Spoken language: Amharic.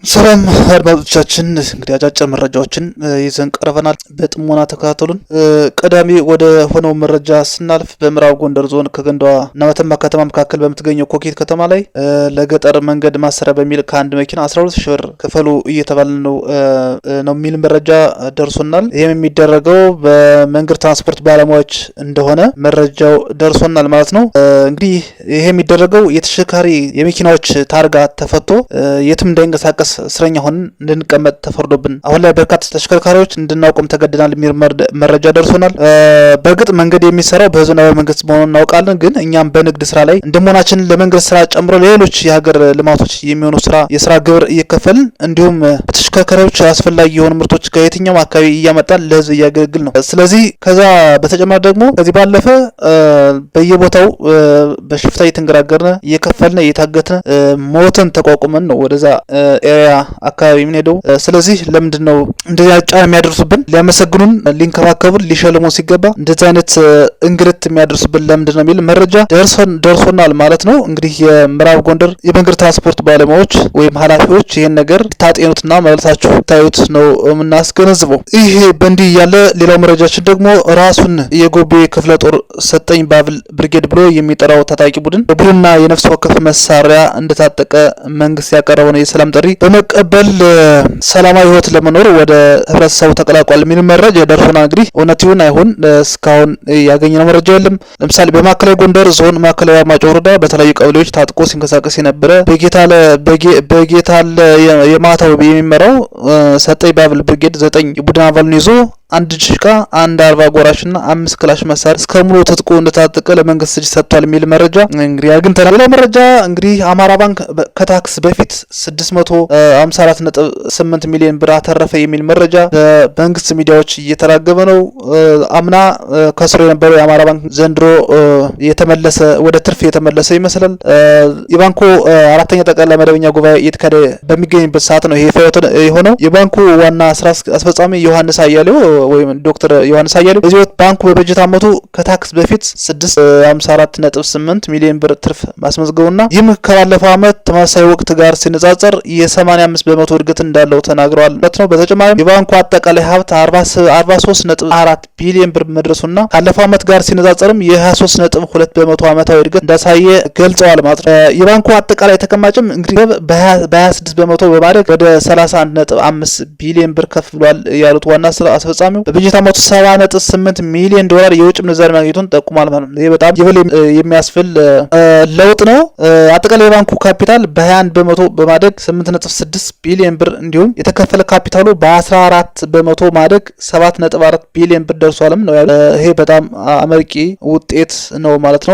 ሰላም አድማጮቻችን፣ እንግዲህ አጫጭር መረጃዎችን ይዘን ቀርበናል። በጥሞና ተከታተሉን። ቀዳሚ ወደ ሆነው መረጃ ስናልፍ በምዕራብ ጎንደር ዞን ከገንዳዋ እና መተማ ከተማ መካከል በምትገኘው ኮኬት ከተማ ላይ ለገጠር መንገድ ማሰሪያ በሚል ከአንድ መኪና 12,000 ብር ክፈሉ እየተባለ ነው የሚል መረጃ ደርሶናል። ይህም የሚደረገው በመንገድ ትራንስፖርት ባለሙያዎች እንደሆነ መረጃው ደርሶናል ማለት ነው። እንግዲህ ይሄ የሚደረገው የተሽከርካሪ የመኪናዎች ታርጋ ተፈቶ የትም እንዳይንቀሳቀስ እስረኛ ሆነን እንድንቀመጥ ተፈርዶብን አሁን ላይ በርካታ ተሽከርካሪዎች እንድናቆም ተገደናል የሚል መረጃ ደርሶናል። በእርግጥ መንገድ የሚሰራው በህዝብና በመንግስት መሆኑን እናውቃለን። ግን እኛም በንግድ ስራ ላይ እንደመሆናችን ለመንገድ ስራ ጨምሮ ሌሎች የሀገር ልማቶች የሚሆኑ የስራ ግብር እየከፈልን እንዲሁም በተሽከርካሪዎች አስፈላጊ የሆኑ ምርቶች ከየትኛውም አካባቢ እያመጣን ለህዝብ እያገለግል ነው። ስለዚህ ከዛ በተጨማሪ ደግሞ ከዚህ ባለፈ በየቦታው በሽፍታ እየተንገራገርን እየከፈልን እየታገትን ሞተን ተቋቁመን ነው ወደዛ ኤሪያ አካባቢ የምንሄደው። ስለዚህ ለምንድን ነው እንደዚህ ጫና የሚያደርሱብን? ሊያመሰግኑን፣ ሊንከባከቡን፣ ሊሸልሙ ሲገባ እንደዚህ አይነት እንግልት የሚያደርሱብን ለምንድን ነው የሚል መረጃ ደርሶናል ማለት ነው። እንግዲህ የምዕራብ ጎንደር የመንገድ ትራንስፖርት ባለሙያዎች ወይም ኃላፊዎች ይሄን ነገር ታጤኑትና መልሳችሁ ታዩት ነው የምናስገነዝበው። ይሄ በእንዲህ ያለ ሌላው መረጃችን ደግሞ ራሱን የጎቤ ክፍለ ጦር ሰጠኝ ባብል ብርጌድ ብሎ የሚጠራው ታጣቂ ቡድን የቡድንና የነፍስ ወከፍ መሳሪያ እንደታጠቀ መንግስት ያቀረበው የሰላም ጥሪ በመቀበል ሰላማዊ ህይወት ለመኖር ወደ ህብረተሰቡ ተቀላቋል የሚል መረጃ ደርሶናል። እንግዲህ እውነት ይሁን አይሁን እስካሁን ያገኘነው መረጃ የለም። ለምሳሌ በማዕከላዊ ጎንደር ዞን ማዕከላዊ አርማጭሆ ወረዳ በተለያዩ ቀበሌዎች ታጥቆ ሲንቀሳቀስ የነበረ በጌታለ የማታው የሚመራው ሰጠኝ ባብል ብርጌድ 9 የቡድን አባሉን ይዞ 1 ዲሽቃ 1 40 ጎራሽና 5 ክላሽ መሳሪያ እስከ ሙሉ ትጥቁ እንደታጠቀ ለመንግስት እጅ ሰጥቷል የሚል መረጃ እንግዲህ አግኝተናል። ሌላ መረጃ እንግዲህ አማራ ባንክ ከታክስ በፊት 654.8 ሚሊዮን ብር አተረፈ የሚል መረጃ በመንግስት ሚዲያዎች እየተራገበ ነው። አምና ከስሮ የነበረው የአማራ ባንክ ዘንድሮ የተመለሰ ወደ ትርፍ የተመለሰ ይመስላል። የባንኩ አራተኛ ጠቅላላ መደበኛ ጉባኤ እየተካሄደ በሚገኝበት ሰዓት ነው ይሄ የሆነው። የባንኩ ዋና ስራ አስፈጻሚ ዮሐንስ አያሌው ወይም ዶክተር ዮሐንስ አያሌው በዚህ ወቅት ባንኩ በበጀት ዓመቱ ከታክስ በፊት 654.8 ሚሊዮን ብር ትርፍ ማስመዝገቡና ይህም ከባለፈው ዓመት ተመሳሳይ ወቅት ጋር ሲነጻጸር የ85 በመቶ እድገት እንዳለው ተናግረዋል ማለት ነው። በተጨማሪም የባንኩ አጠቃላይ ሀብት 43.4 ቢሊዮን ብር መድረሱና ካለፈው ዓመት ጋር ሲነጻጸርም የ23.2 በመቶ ዓመታዊ እድገት እንዳሳየ ገልጸዋል ማለት ነው። የባንኩ አጠቃላይ ተቀማጭም እንግዲህ በ26 በመቶ በማደግ ወደ 31.5 ቢሊዮን ብር ከፍ ብሏል ያሉት ዋና ስራ አስፈጻሚው በበጀት ዓመቱ 70.8 ሚሊዮን ዶላር የውጭ ምንዛሪ ማግኘቱን ጠቁሟል ማለት ነው። ይሄ በጣም ይበል የሚያስብል ለውጥ ነው። አጠቃላይ የባንኩ ካፒታል በ21 በመቶ በማደግ 8.6 ቢሊዮን ብር እንዲሁም የተከፈለ ካፒታሉ በ14 በመቶ ማደግ 7.4 ቢሊዮን ብር ደርሷልም ነው። ይሄ በጣም አመርቂ ውጤት ነው ማለት ነው።